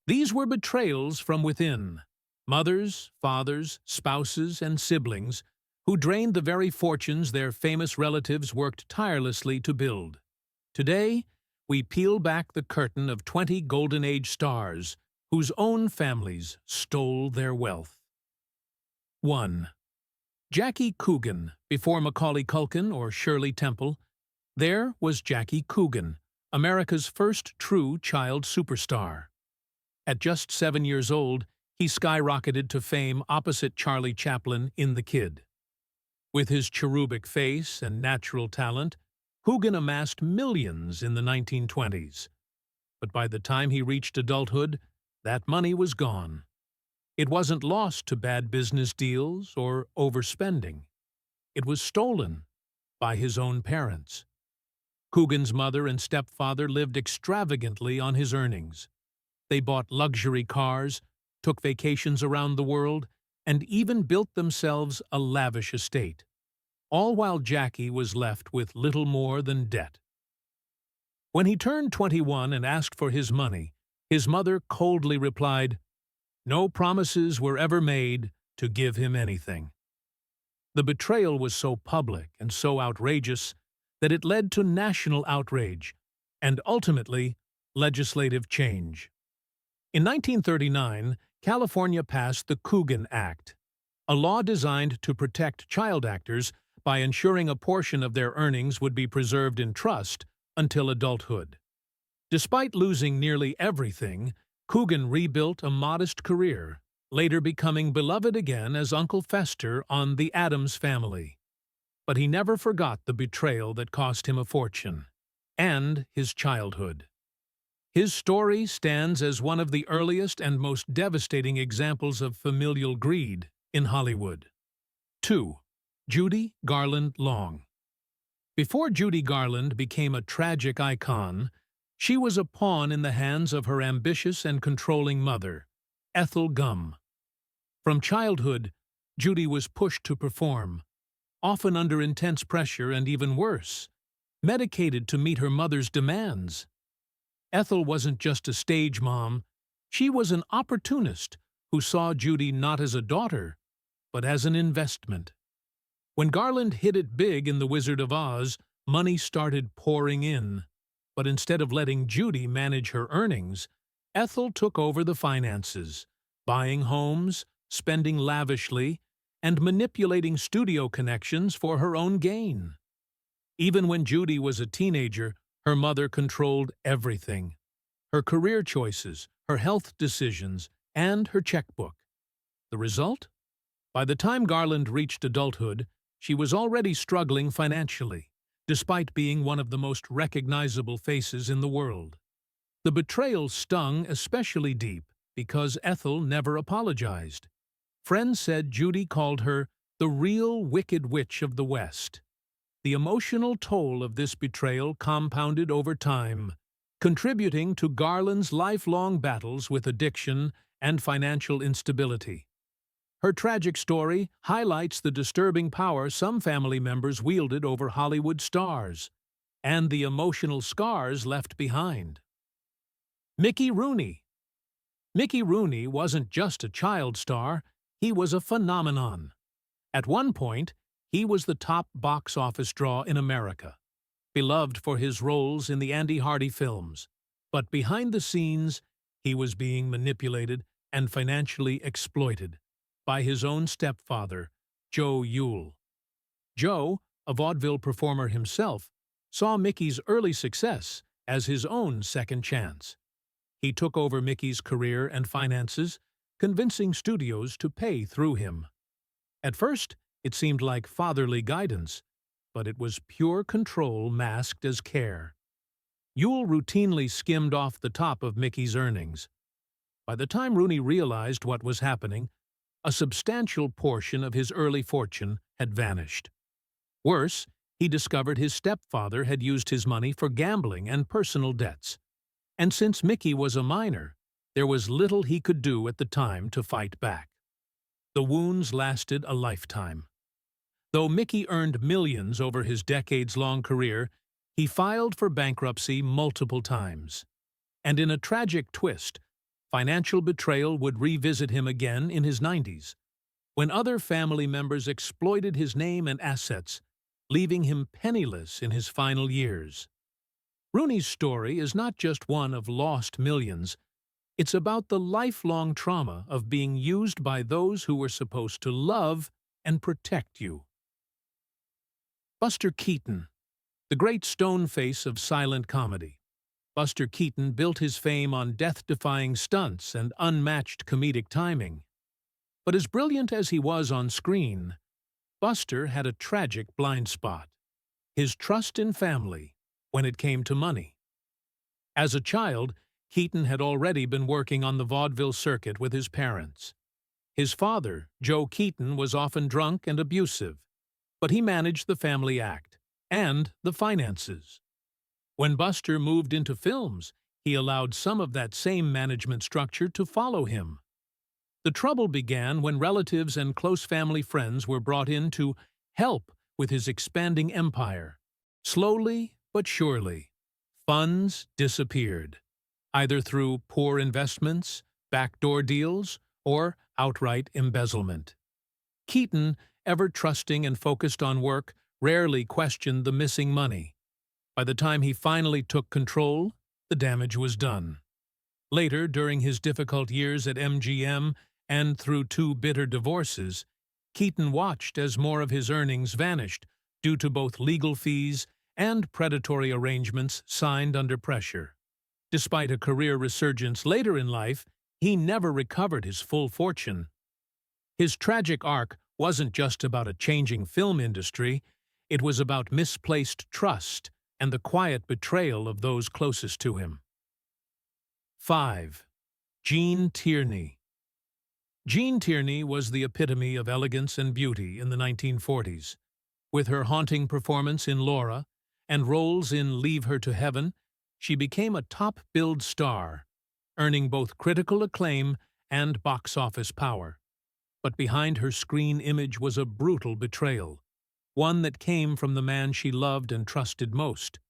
These were betrayals from within. Mothers, fathers, spouses, and siblings who drained the very fortunes their famous relatives worked tirelessly to build. Today, we peel back the curtain of 20 Golden Age stars whose own families stole their wealth. 1. Jackie Kugan, before Macaulay Culkin or Shirley Temple. There was Jackie Kugan, America's first true child superstar. At just 7 years old, he skyrocketed to fame opposite Charlie Chaplin in The Kid. With his cherubic face and natural talent, Kugan amassed millions in the 1920s. But by the time he reached adulthood, that money was gone. It wasn't lost to bad business deals or overspending. It was stolen by his own parents. Kugan's mother and stepfather lived extravagantly on his earnings. They bought luxury cars, took vacations around the world, and even built themselves a lavish estate, all while Jackie was left with little more than debt. When he turned 21 and asked for his money, his mother coldly replied, "No promises were ever made to give him anything." The betrayal was so public and so outrageous that it led to national outrage and ultimately legislative change. In 1939, California passed the Kugan Act, a law designed to protect child actors by ensuring a portion of their earnings would be preserved in trust until adulthood. Despite losing nearly everything, Kugan rebuilt a modest career, later becoming beloved again as Uncle Fester on The Addams Family. But he never forgot the betrayal that cost him a fortune, and his childhood. His story stands as one of the earliest and most devastating examples of familial greed in Hollywood. 2. Judy Garland Long. Before Judy Garland became a tragic icon, she was a pawn in the hands of her ambitious and controlling mother, Ethel Gum. From childhood, Judy was pushed to perform, often under intense pressure and even worse, medicated to meet her mother's demands. Ethel wasn't just a stage mom, she was an opportunist who saw Judy not as a daughter, but as an investment. When Garland hit it big in The Wizard of Oz, money started pouring in. But instead of letting Judy manage her earnings, Ethel took over the finances, buying homes, spending lavishly, and manipulating studio connections for her own gain. Even when Judy was a teenager, her mother controlled everything: her career choices, her health decisions, and her checkbook. The result? By the time Garland reached adulthood, she was already struggling financially, despite being one of the most recognizable faces in the world. The betrayal stung especially deep because Ethel never apologized. Friends said Judy called her the real Wicked Witch of the West. The emotional toll of this betrayal compounded over time, contributing to Garland's lifelong battles with addiction and financial instability. Her tragic story highlights the disturbing power some family members wielded over Hollywood stars, and the emotional scars left behind. Mickey Rooney. Mickey Rooney wasn't just a child star, he was a phenomenon. At one point, he was the top box office draw in America, beloved for his roles in the Andy Hardy films. But behind the scenes, he was being manipulated and financially exploited by his own stepfather, Joe Yule. Joe, a vaudeville performer himself, saw Mickey's early success as his own second chance. He took over Mickey's career and finances, convincing studios to pay through him. At first, it seemed like fatherly guidance, but it was pure control masked as care. Yule routinely skimmed off the top of Mickey's earnings. By the time Rooney realized what was happening, a substantial portion of his early fortune had vanished. Worse, he discovered his stepfather had used his money for gambling and personal debts. And since Mickey was a minor, there was little he could do at the time to fight back. The wounds lasted a lifetime. Though Mickey earned millions over his decades-long career, he filed for bankruptcy multiple times. And in a tragic twist, financial betrayal would revisit him again in his 90s, when other family members exploited his name and assets, leaving him penniless in his final years. Rooney's story is not just one of lost millions. It's about the lifelong trauma of being used by those who were supposed to love and protect you. Buster Keaton, the great stone face of silent comedy. Buster Keaton built his fame on death-defying stunts and unmatched comedic timing. But as brilliant as he was on screen, Buster had a tragic blind spot: his trust in family when it came to money. As a child, Keaton had already been working on the vaudeville circuit with his parents. His father, Joe Keaton, was often drunk and abusive, but he managed the family act and the finances. When Buster moved into films, he allowed some of that same management structure to follow him. The trouble began when relatives and close family friends were brought in to help with his expanding empire. Slowly but surely, funds disappeared, either through poor investments, backdoor deals, or outright embezzlement. Keaton, ever trusting and focused on work, rarely questioned the missing money. By the time he finally took control, the damage was done. Later, during his difficult years at MGM and through 2 bitter divorces, Keaton watched as more of his earnings vanished due to both legal fees and predatory arrangements signed under pressure. Despite a career resurgence later in life, he never recovered his full fortune. His tragic arc wasn't just about a changing film industry, it was about misplaced trust and the quiet betrayal of those closest to him. 5. Gene Tierney. Gene Tierney was the epitome of elegance and beauty in the 1940s. With her haunting performance in Laura and roles in Leave Her to Heaven, she became a top-billed star, earning both critical acclaim and box office power. But behind her screen image was a brutal betrayal, one that came from the man she loved and trusted most,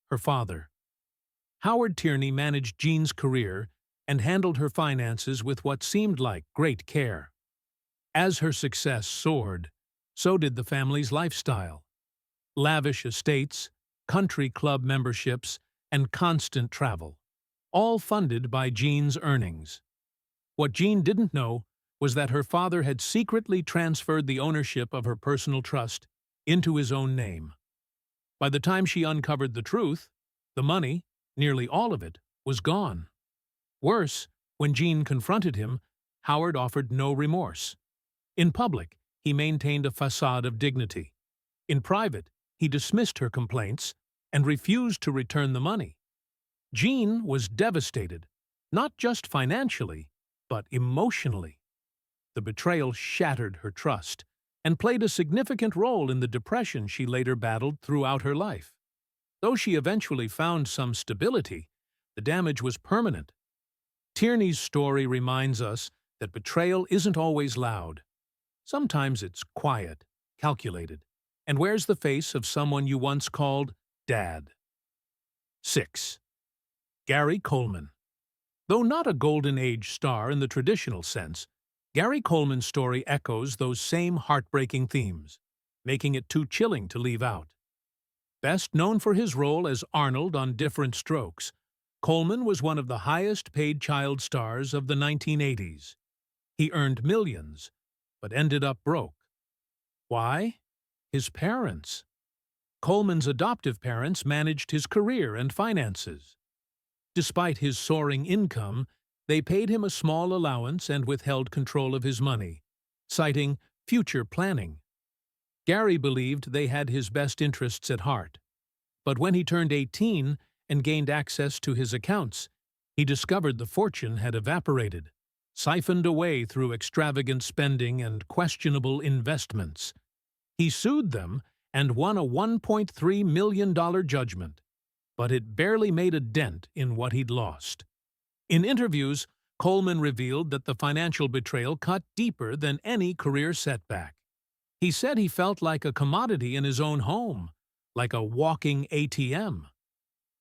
her father. Howard Tierney managed Gene's career and handled her finances with what seemed like great care. As her success soared, so did the family's lifestyle. Lavish estates, country club memberships, and constant travel, all funded by Gene's earnings. What Gene didn't know was that her father had secretly transferred the ownership of her personal trust into his own name. By the time she uncovered the truth, the money, nearly all of it, was gone. Worse, when Gene confronted him, Howard offered no remorse. In public, he maintained a facade of dignity. In private, he dismissed her complaints and refused to return the money. Gene was devastated, not just financially, but emotionally. The betrayal shattered her trust and played a significant role in the depression she later battled throughout her life. Though she eventually found some stability, the damage was permanent. Tierney's story reminds us that betrayal isn't always loud. Sometimes it's quiet, calculated, and wears the face of someone you once called Dad. 6. Gary Coleman. Though not a Golden Age star in the traditional sense, Gary Coleman's story echoes those same heartbreaking themes, making it too chilling to leave out. Best known for his role as Arnold on Different Strokes, Coleman was one of the highest-paid child stars of the 1980s. He earned millions, but ended up broke. Why? His parents. Coleman's adoptive parents managed his career and finances. Despite his soaring income, they paid him a small allowance and withheld control of his money, citing future planning. Gary believed they had his best interests at heart. But when he turned 18 and gained access to his accounts, he discovered the fortune had evaporated, siphoned away through extravagant spending and questionable investments. He sued them and won a $1.3 million judgment, but it barely made a dent in what he'd lost. In interviews, Coleman revealed that the financial betrayal cut deeper than any career setback. He said he felt like a commodity in his own home, like a walking ATM.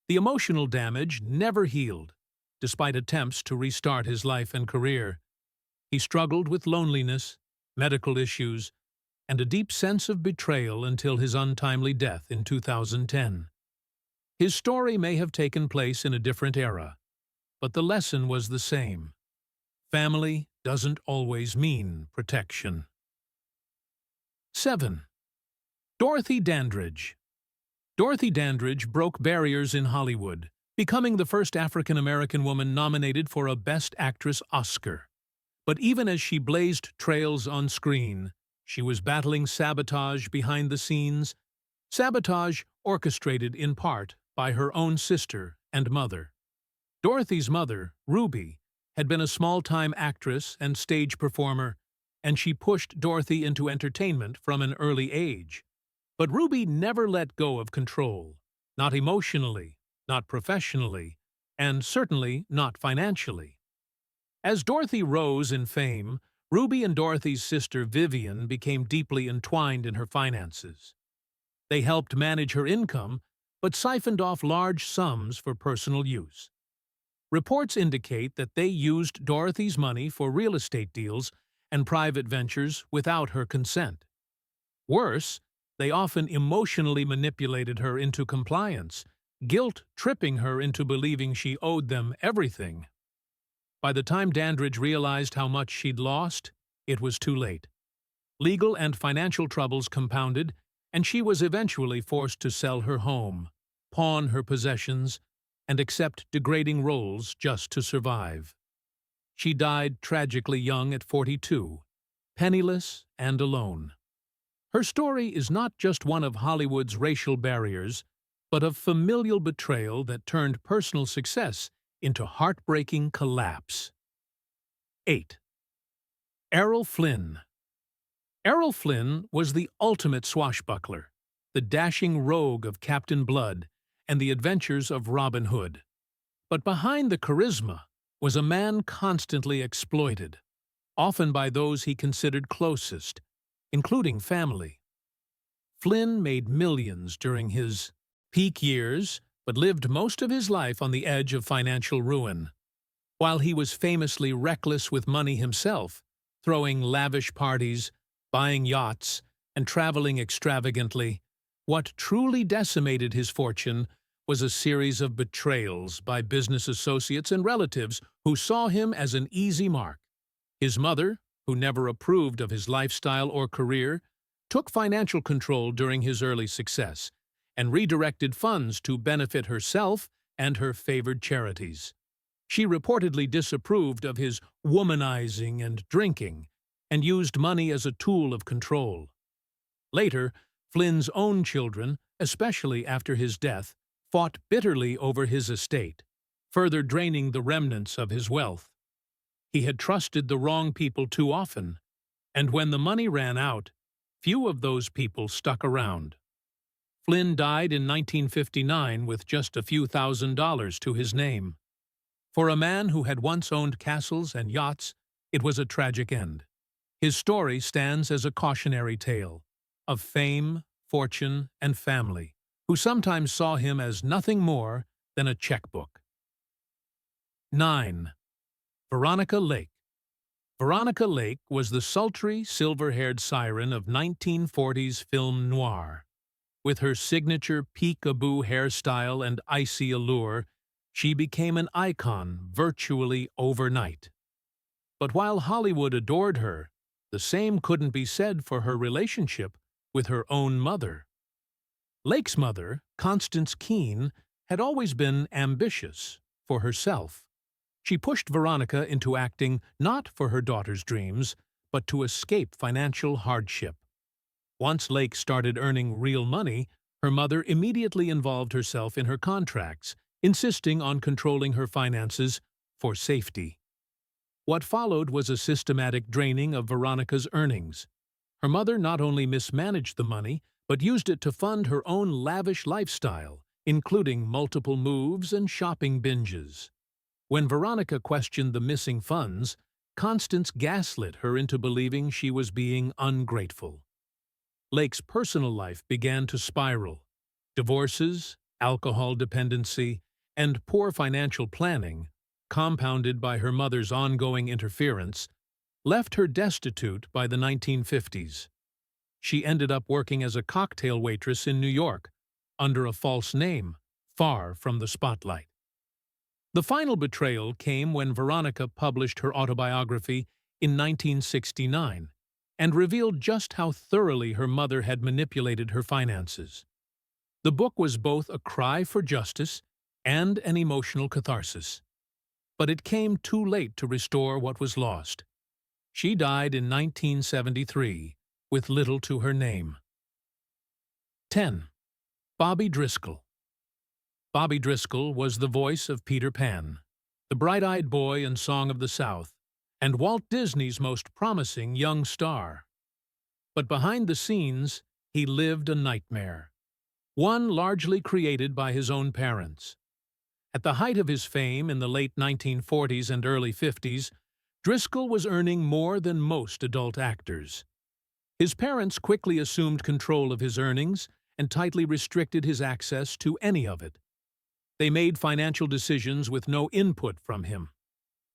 The emotional damage never healed, despite attempts to restart his life and career. He struggled with loneliness, medical issues, and a deep sense of betrayal until his untimely death in 2010. His story may have taken place in a different era, but the lesson was the same. Family doesn't always mean protection. 7. Dorothy Dandridge. Dorothy Dandridge broke barriers in Hollywood, becoming the first African-American woman nominated for a Best Actress Oscar. But even as she blazed trails on screen, she was battling sabotage behind the scenes, sabotage orchestrated in part by her own sister and mother. Dorothy's mother, Ruby, had been a small-time actress and stage performer, and she pushed Dorothy into entertainment from an early age. But Ruby never let go of control, not emotionally, not professionally, and certainly not financially. As Dorothy rose in fame, Ruby and Dorothy's sister Vivian became deeply entwined in her finances. They helped manage her income, but siphoned off large sums for personal use. Reports indicate that they used Dorothy's money for real estate deals and private ventures without her consent. Worse, they often emotionally manipulated her into compliance, guilt-tripping her into believing she owed them everything. By the time Dandridge realized how much she'd lost, it was too late. Legal and financial troubles compounded, and she was eventually forced to sell her home, pawn her possessions, and accept degrading roles just to survive. She died tragically young at 42, penniless and alone. Her story is not just one of Hollywood's racial barriers, but of familial betrayal that turned personal success into heartbreaking collapse. 8. Errol Flynn. Errol Flynn was the ultimate swashbuckler, the dashing rogue of Captain Blood and the adventures of Robin Hood. But behind the charisma was a man constantly exploited, often by those he considered closest, including family. Flynn made millions during his peak years, but lived most of his life on the edge of financial ruin. While he was famously reckless with money himself, throwing lavish parties, buying yachts, and traveling extravagantly, what truly decimated his fortune was a series of betrayals by business associates and relatives who saw him as an easy mark. His mother, who never approved of his lifestyle or career, took financial control during his early success and redirected funds to benefit herself and her favored charities. She reportedly disapproved of his womanizing and drinking and used money as a tool of control. Later, Flynn's own children, especially after his death, fought bitterly over his estate, further draining the remnants of his wealth. He had trusted the wrong people too often, and when the money ran out, few of those people stuck around. Flynn died in 1959 with just a few $1,000s to his name. For a man who had once owned castles and yachts, it was a tragic end. His story stands as a cautionary tale of fame, fortune, and family, who sometimes saw him as nothing more than a checkbook. 9. Veronica Lake. Veronica Lake was the sultry, silver-haired siren of 1940s film noir. With her signature peek-a-boo hairstyle and icy allure, she became an icon virtually overnight. But while Hollywood adored her, the same couldn't be said for her relationship with her own mother. Lake's mother, Constance Keene, had always been ambitious for herself. She pushed Veronica into acting not for her daughter's dreams, but to escape financial hardship. Once Lake started earning real money, her mother immediately involved herself in her contracts, insisting on controlling her finances for safety. What followed was a systematic draining of Veronica's earnings. Her mother not only mismanaged the money, but used it to fund her own lavish lifestyle, including multiple moves and shopping binges. When Veronica questioned the missing funds, Constance gaslit her into believing she was being ungrateful. Lake's personal life began to spiral. Divorces, alcohol dependency, and poor financial planning compounded by her mother's ongoing interference, left her destitute by the 1950s. She ended up working as a cocktail waitress in New York, under a false name, far from the spotlight. The final betrayal came when Veronica published her autobiography in 1969 and revealed just how thoroughly her mother had manipulated her finances. The book was both a cry for justice and an emotional catharsis. But it came too late to restore what was lost. She died in 1973, with little to her name. 10. Bobby Driscoll. Bobby Driscoll was the voice of Peter Pan, the bright-eyed boy in Song of the South, and Walt Disney's most promising young star. But behind the scenes, he lived a nightmare, one largely created by his own parents. At the height of his fame in the late 1940s and early 50s, Driscoll was earning more than most adult actors. His parents quickly assumed control of his earnings and tightly restricted his access to any of it. They made financial decisions with no input from him,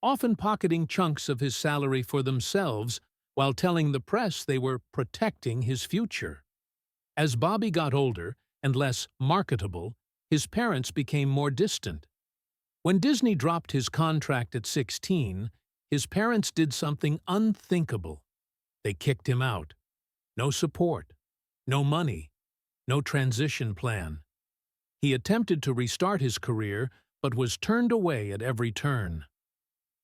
often pocketing chunks of his salary for themselves while telling the press they were protecting his future. As Bobby got older and less marketable, his parents became more distant. When Disney dropped his contract at 16, his parents did something unthinkable. They kicked him out. No support, no money, no transition plan. He attempted to restart his career, but was turned away at every turn.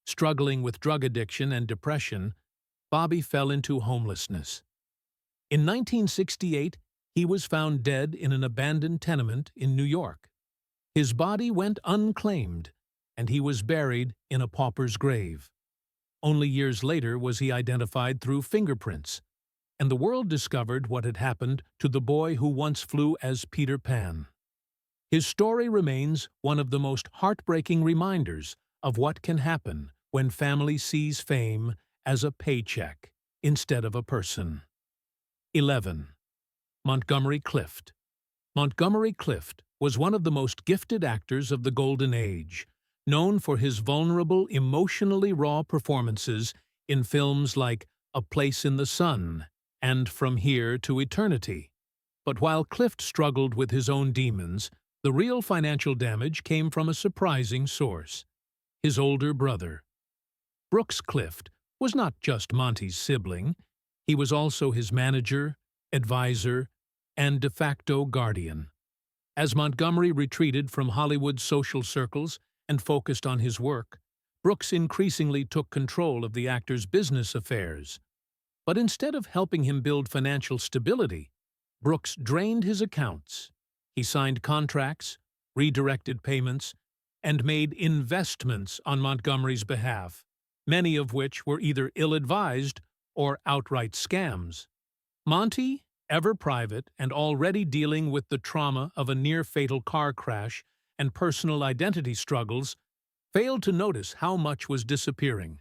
Struggling with drug addiction and depression, Bobby fell into homelessness. In 1968, he was found dead in an abandoned tenement in New York. His body went unclaimed, and he was buried in a pauper's grave. Only years later was he identified through fingerprints, and the world discovered what had happened to the boy who once flew as Peter Pan. His story remains one of the most heartbreaking reminders of what can happen when family sees fame as a paycheck instead of a person. 11. Montgomery Clift. Montgomery Clift was one of the most gifted actors of the Golden Age, known for his vulnerable, emotionally raw performances in films like A Place in the Sun and From Here to Eternity. But while Clift struggled with his own demons, the real financial damage came from a surprising source: his older brother. Brooks Clift was not just Monty's sibling, he was also his manager, advisor, and de facto guardian. As Montgomery retreated from Hollywood's social circles and focused on his work, Brooks increasingly took control of the actor's business affairs. But instead of helping him build financial stability, Brooks drained his accounts. He signed contracts, redirected payments, and made investments on Montgomery's behalf, many of which were either ill-advised or outright scams. Monty, ever private and already dealing with the trauma of a near-fatal car crash and personal identity struggles, failed to notice how much was disappearing.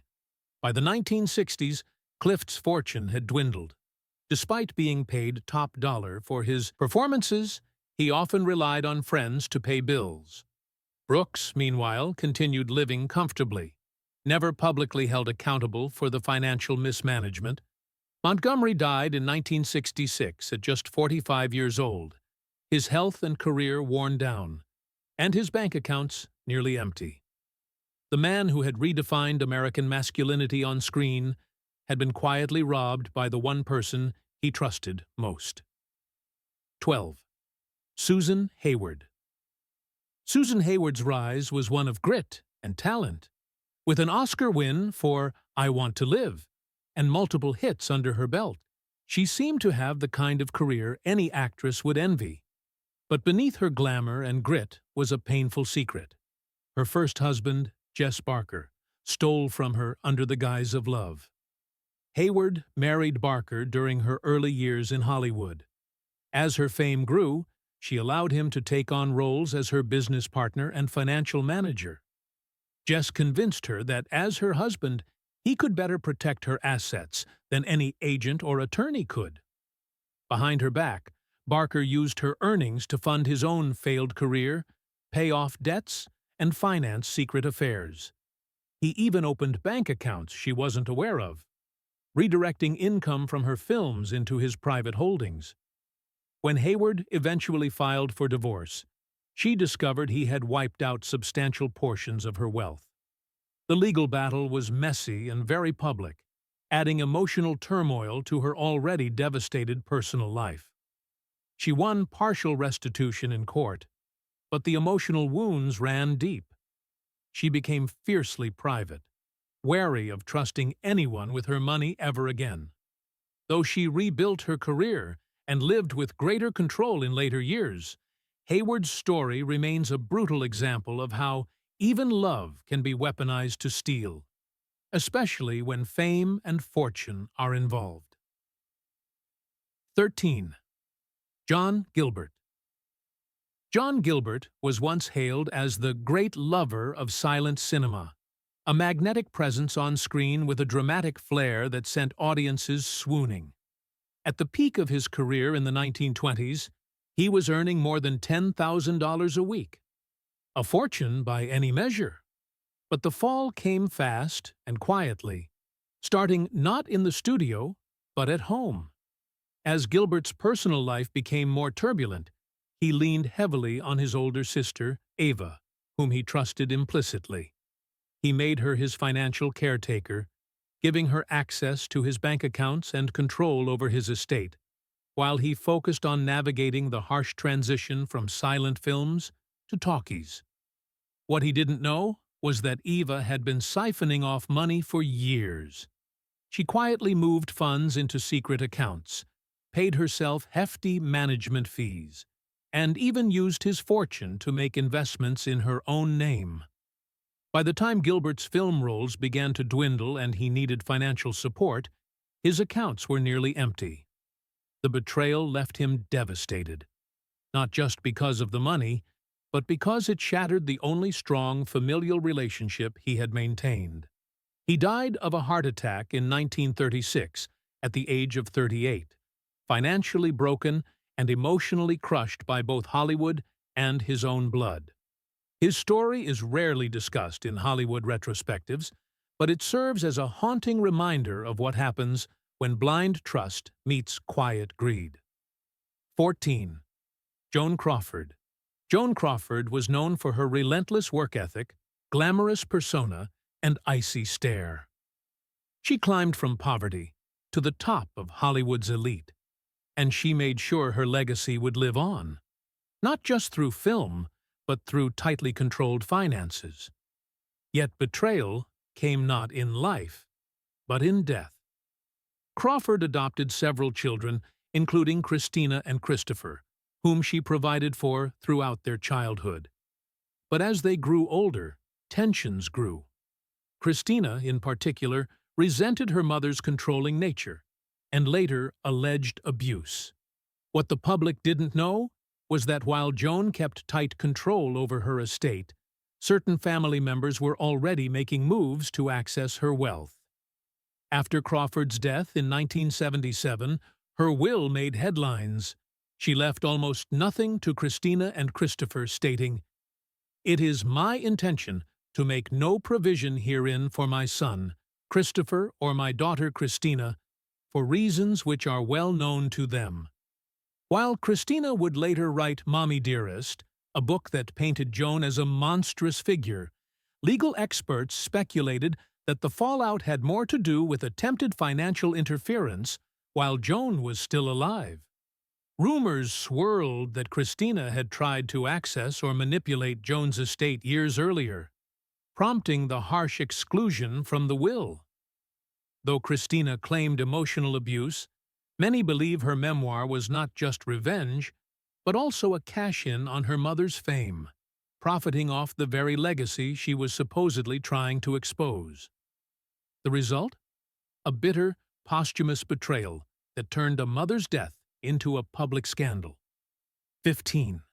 By the 1960s, Clift's fortune had dwindled. Despite being paid top dollar for his performances, he often relied on friends to pay bills. Brooks, meanwhile, continued living comfortably, never publicly held accountable for the financial mismanagement. Montgomery died in 1966 at just 45 years old, his health and career worn down, and his bank accounts nearly empty. The man who had redefined American masculinity on screen had been quietly robbed by the one person he trusted most. 12. Susan Hayward. Susan Hayward's rise was one of grit and talent. With an Oscar win for I Want to Live and multiple hits under her belt, she seemed to have the kind of career any actress would envy. But beneath her glamour and grit was a painful secret. Her first husband, Jess Barker, stole from her under the guise of love. Hayward married Barker during her early years in Hollywood. As her fame grew, she allowed him to take on roles as her business partner and financial manager. Jess convinced her that as her husband, he could better protect her assets than any agent or attorney could. Behind her back, Barker used her earnings to fund his own failed career, pay off debts, and finance secret affairs. He even opened bank accounts she wasn't aware of, redirecting income from her films into his private holdings. When Hayward eventually filed for divorce, she discovered he had wiped out substantial portions of her wealth. The legal battle was messy and very public, adding emotional turmoil to her already devastated personal life. She won partial restitution in court, but the emotional wounds ran deep. She became fiercely private, wary of trusting anyone with her money ever again. Though she rebuilt her career and lived with greater control in later years, Hayward's story remains a brutal example of how even love can be weaponized to steal, especially when fame and fortune are involved. 13. John Gilbert. John Gilbert was once hailed as the great lover of silent cinema, a magnetic presence on screen with a dramatic flair that sent audiences swooning. At the peak of his career in the 1920s, he was earning more than $10,000 a week, a fortune by any measure. But the fall came fast and quietly, starting not in the studio, but at home. As Gilbert's personal life became more turbulent, he leaned heavily on his older sister, Ava, whom he trusted implicitly. He made her his financial caretaker, giving her access to his bank accounts and control over his estate, while he focused on navigating the harsh transition from silent films to talkies. What he didn't know was that Eva had been siphoning off money for years. She quietly moved funds into secret accounts, paid herself hefty management fees, and even used his fortune to make investments in her own name. By the time Gilbert's film roles began to dwindle and he needed financial support, his accounts were nearly empty. The betrayal left him devastated, not just because of the money, but because it shattered the only strong familial relationship he had maintained. He died of a heart attack in 1936 at the age of 38, financially broken and emotionally crushed by both Hollywood and his own blood. His story is rarely discussed in Hollywood retrospectives, but it serves as a haunting reminder of what happens when blind trust meets quiet greed. 14. Joan Crawford. Joan Crawford was known for her relentless work ethic, glamorous persona, and icy stare. She climbed from poverty to the top of Hollywood's elite, and she made sure her legacy would live on, not just through film, but through tightly controlled finances. Yet betrayal came not in life, but in death. Crawford adopted several children, including Christina and Christopher, whom she provided for throughout their childhood. But as they grew older, tensions grew. Christina, in particular, resented her mother's controlling nature, and later alleged abuse. What the public didn't know was that while Joan kept tight control over her estate, certain family members were already making moves to access her wealth. After Crawford's death in 1977, her will made headlines. She left almost nothing to Christina and Christopher, stating, "It is my intention to make no provision herein for my son, Christopher, or my daughter Christina, for reasons which are well known to them." While Christina would later write Mommy Dearest, a book that painted Joan as a monstrous figure, legal experts speculated that the fallout had more to do with attempted financial interference while Joan was still alive. Rumors swirled that Christina had tried to access or manipulate Joan's estate years earlier, prompting the harsh exclusion from the will. Though Christina claimed emotional abuse, many believe her memoir was not just revenge, but also a cash-in on her mother's fame, profiting off the very legacy she was supposedly trying to expose. The result? A bitter, posthumous betrayal that turned a mother's death into a public scandal. 15.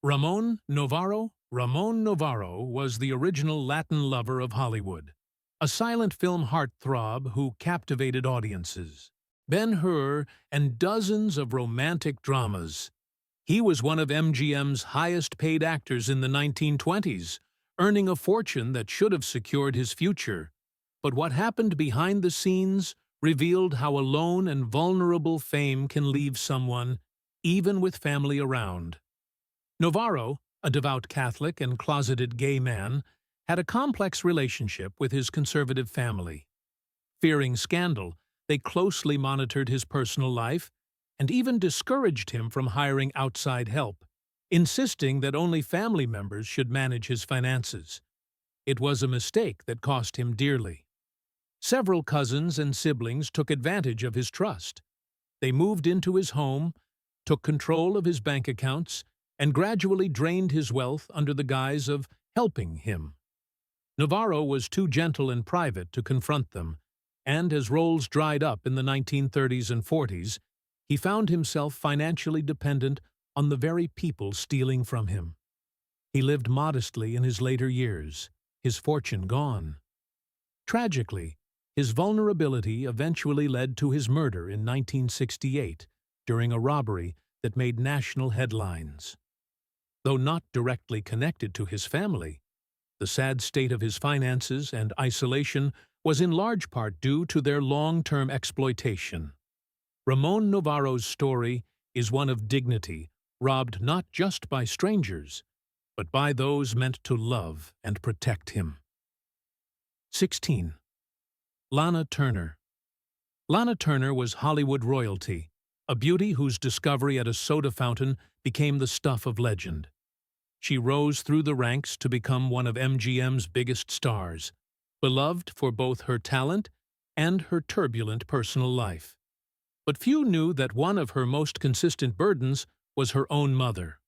Ramon Novaro. Ramon Novaro was the original Latin lover of Hollywood, a silent film heartthrob who captivated audiences. Ben-Hur and dozens of romantic dramas. He was one of MGM's highest-paid actors in the 1920s, earning a fortune that should have secured his future. But what happened behind the scenes revealed how alone and vulnerable fame can leave someone, even with family around. Novaro, a devout Catholic and closeted gay man, had a complex relationship with his conservative family. Fearing scandal, they closely monitored his personal life and even discouraged him from hiring outside help, insisting that only family members should manage his finances. It was a mistake that cost him dearly. Several cousins and siblings took advantage of his trust. They moved into his home, took control of his bank accounts, and gradually drained his wealth under the guise of helping him. Novaro was too gentle in private to confront them, and as roles dried up in the 1930s and 40s, he found himself financially dependent on the very people stealing from him. He lived modestly in his later years, his fortune gone. Tragically, his vulnerability eventually led to his murder in 1968 during a robbery that made national headlines. Though not directly connected to his family, the sad state of his finances and isolation was in large part due to their long-term exploitation. Ramon Novaro's story is one of dignity, robbed not just by strangers, but by those meant to love and protect him. 16. Lana Turner. Lana Turner was Hollywood royalty, a beauty whose discovery at a soda fountain became the stuff of legend. She rose through the ranks to become one of MGM's biggest stars, beloved for both her talent and her turbulent personal life. But few knew that one of her most consistent burdens was her own mother.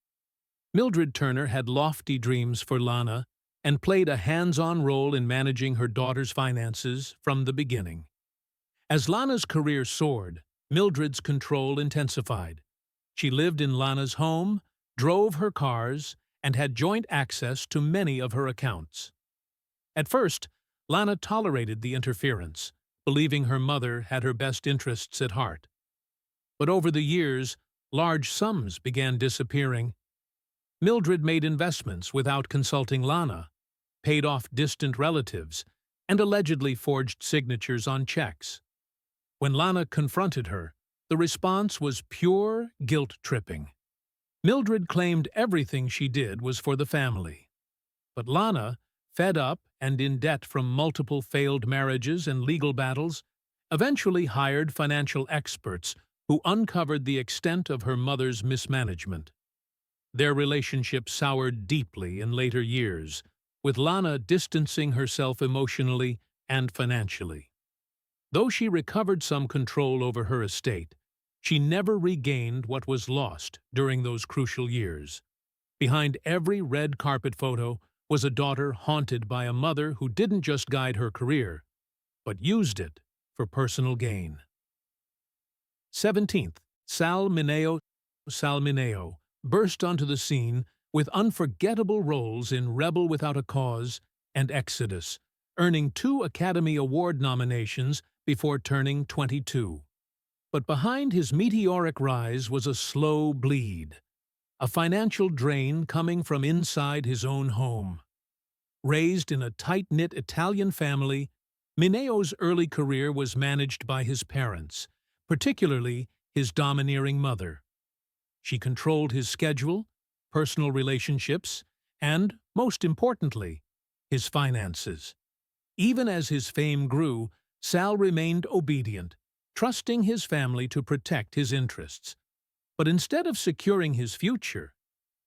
Mildred Turner had lofty dreams for Lana and played a hands-on role in managing her daughter's finances from the beginning. As Lana's career soared, Mildred's control intensified. She lived in Lana's home, drove her cars, and had joint access to many of her accounts. At first, Lana tolerated the interference, believing her mother had her best interests at heart. But over the years, large sums began disappearing. Mildred made investments without consulting Lana, paid off distant relatives, and allegedly forged signatures on checks. When Lana confronted her, the response was pure guilt-tripping. Mildred claimed everything she did was for the family. But Lana, fed up and in debt from multiple failed marriages and legal battles, eventually hired financial experts who uncovered the extent of her mother's mismanagement. Their relationship soured deeply in later years, with Lana distancing herself emotionally and financially. Though she recovered some control over her estate, she never regained what was lost during those crucial years. Behind every red carpet photo was a daughter haunted by a mother who didn't just guide her career, but used it for personal gain. 17th, Sal Mineo burst onto the scene with unforgettable roles in Rebel Without a Cause and Exodus, earning 2 Academy Award nominations before turning 22. But behind his meteoric rise was a slow bleed, a financial drain coming from inside his own home. Raised in a tight-knit Italian family, Mineo's early career was managed by his parents, particularly his domineering mother. She controlled his schedule, personal relationships, and, most importantly, his finances. Even as his fame grew, Sal remained obedient, trusting his family to protect his interests. But instead of securing his future,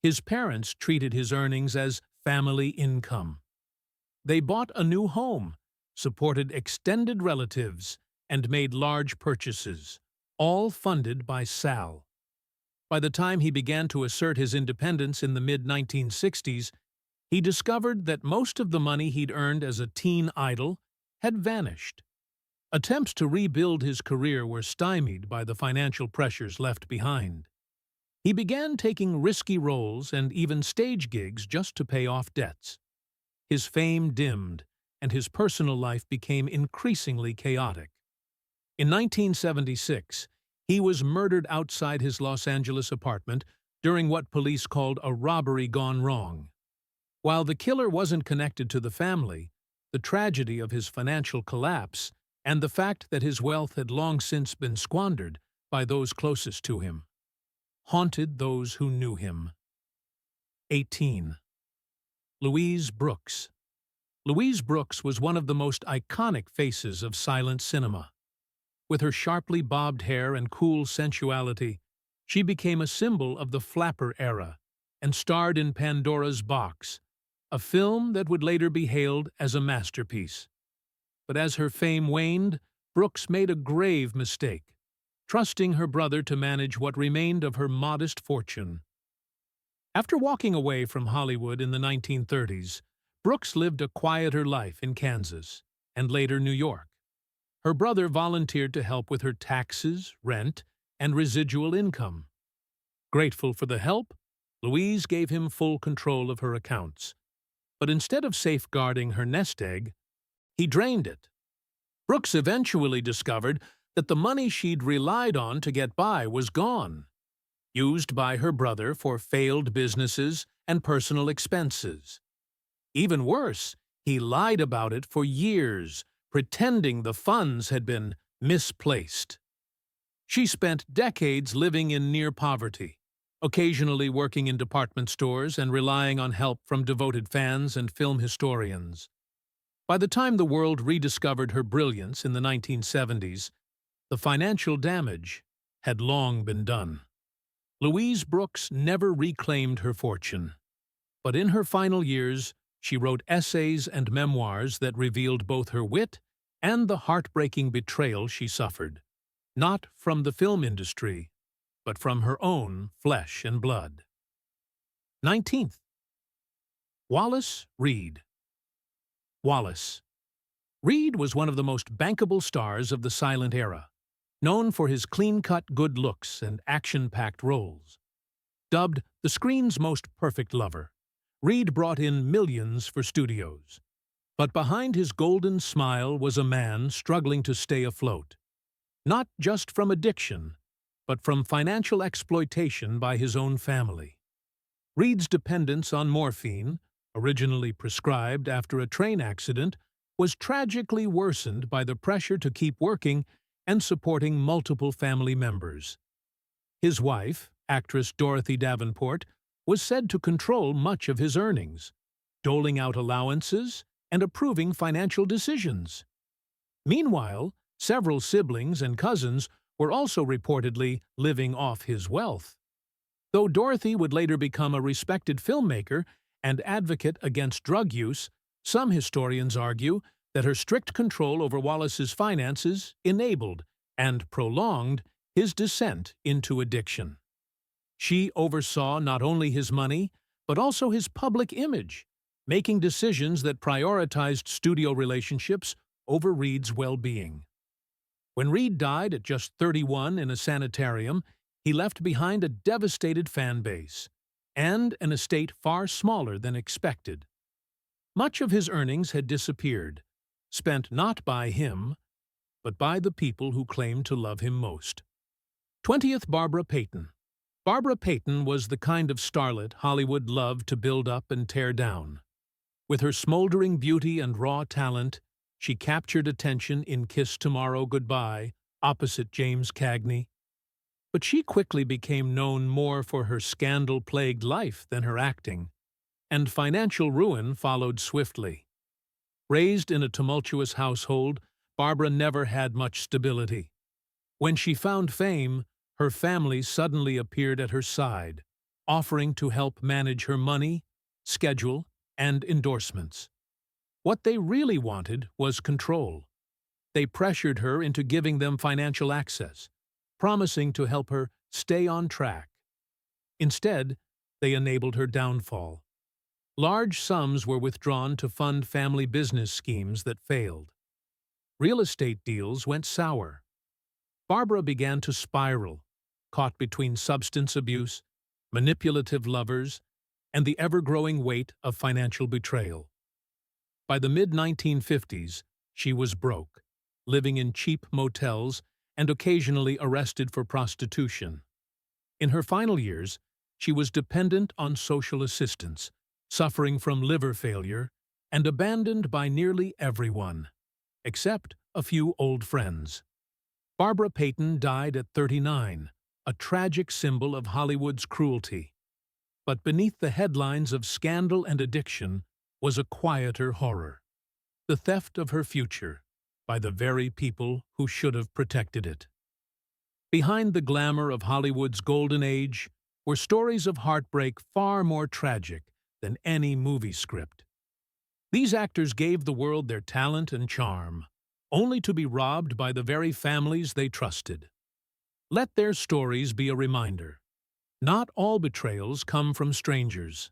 his parents treated his earnings as family income. They bought a new home, supported extended relatives, and made large purchases, all funded by Sal. By the time he began to assert his independence in the mid-1960s, he discovered that most of the money he'd earned as a teen idol had vanished. Attempts to rebuild his career were stymied by the financial pressures left behind. He began taking risky roles and even stage gigs just to pay off debts. His fame dimmed, and his personal life became increasingly chaotic. In 1976, he was murdered outside his Los Angeles apartment during what police called a robbery gone wrong. While the killer wasn't connected to the family, the tragedy of his financial collapse and the fact that his wealth had long since been squandered by those closest to him haunted those who knew him. 18. Louise Brooks. Louise Brooks was one of the most iconic faces of silent cinema. With her sharply bobbed hair and cool sensuality, she became a symbol of the flapper era and starred in Pandora's Box, a film that would later be hailed as a masterpiece. But as her fame waned, Brooks made a grave mistake, trusting her brother to manage what remained of her modest fortune. After walking away from Hollywood in the 1930s, Brooks lived a quieter life in Kansas and later New York. Her brother volunteered to help with her taxes, rent, and residual income. Grateful for the help, Louise gave him full control of her accounts. But instead of safeguarding her nest egg, he drained it. Brooks eventually discovered that the money she'd relied on to get by was gone, used by her brother for failed businesses and personal expenses. Even worse, he lied about it for years, pretending the funds had been misplaced. She spent decades living in near poverty, occasionally working in department stores and relying on help from devoted fans and film historians. By the time the world rediscovered her brilliance in the 1970s, the financial damage had long been done. Louise Brooks never reclaimed her fortune, but in her final years, she wrote essays and memoirs that revealed both her wit and the heartbreaking betrayal she suffered, not from the film industry, but from her own flesh and blood. 19th. Wallace Reed. Wallace. Reed was one of the most bankable stars of the silent era, known for his clean-cut good looks and action-packed roles. Dubbed the screen's most perfect lover, Reed brought in millions for studios. But behind his golden smile was a man struggling to stay afloat, not just from addiction, but from financial exploitation by his own family. Reed's dependence on morphine, originally prescribed after a train accident, was tragically worsened by the pressure to keep working and supporting multiple family members. His wife, actress Dorothy Davenport, was said to control much of his earnings, doling out allowances and approving financial decisions. Meanwhile, several siblings and cousins were also reportedly living off his wealth. Though Dorothy would later become a respected filmmaker and advocate against drug use, some historians argue that her strict control over Wallace's finances enabled and prolonged his descent into addiction. She oversaw not only his money, but also his public image, making decisions that prioritized studio relationships over Reed's well-being. When Reed died at just 31 in a sanitarium, he left behind a devastated fan base and an estate far smaller than expected. Much of his earnings had disappeared, spent not by him, but by the people who claimed to love him most. 20th. Barbara Payton. Barbara Payton was the kind of starlet Hollywood loved to build up and tear down. With her smoldering beauty and raw talent, she captured attention in Kiss Tomorrow, Goodbye, opposite James Cagney. But she quickly became known more for her scandal-plagued life than her acting, and financial ruin followed swiftly. Raised in a tumultuous household, Barbara never had much stability. When she found fame, her family suddenly appeared at her side, offering to help manage her money, schedule, and endorsements. What they really wanted was control. They pressured her into giving them financial access, promising to help her stay on track. Instead, they enabled her downfall. Large sums were withdrawn to fund family business schemes that failed. Real estate deals went sour. Barbara began to spiral, caught between substance abuse, manipulative lovers, and the ever-growing weight of financial betrayal. By the mid-1950s, she was broke, living in cheap motels and occasionally arrested for prostitution. In her final years, she was dependent on social assistance, suffering from liver failure, and abandoned by nearly everyone, except a few old friends. Barbara Payton died at 39, a tragic symbol of Hollywood's cruelty. But beneath the headlines of scandal and addiction was a quieter horror: the theft of her future by the very people who should have protected it. Behind the glamour of Hollywood's golden age were stories of heartbreak far more tragic than any movie script. These actors gave the world their talent and charm, only to be robbed by the very families they trusted. Let their stories be a reminder. Not all betrayals come from strangers.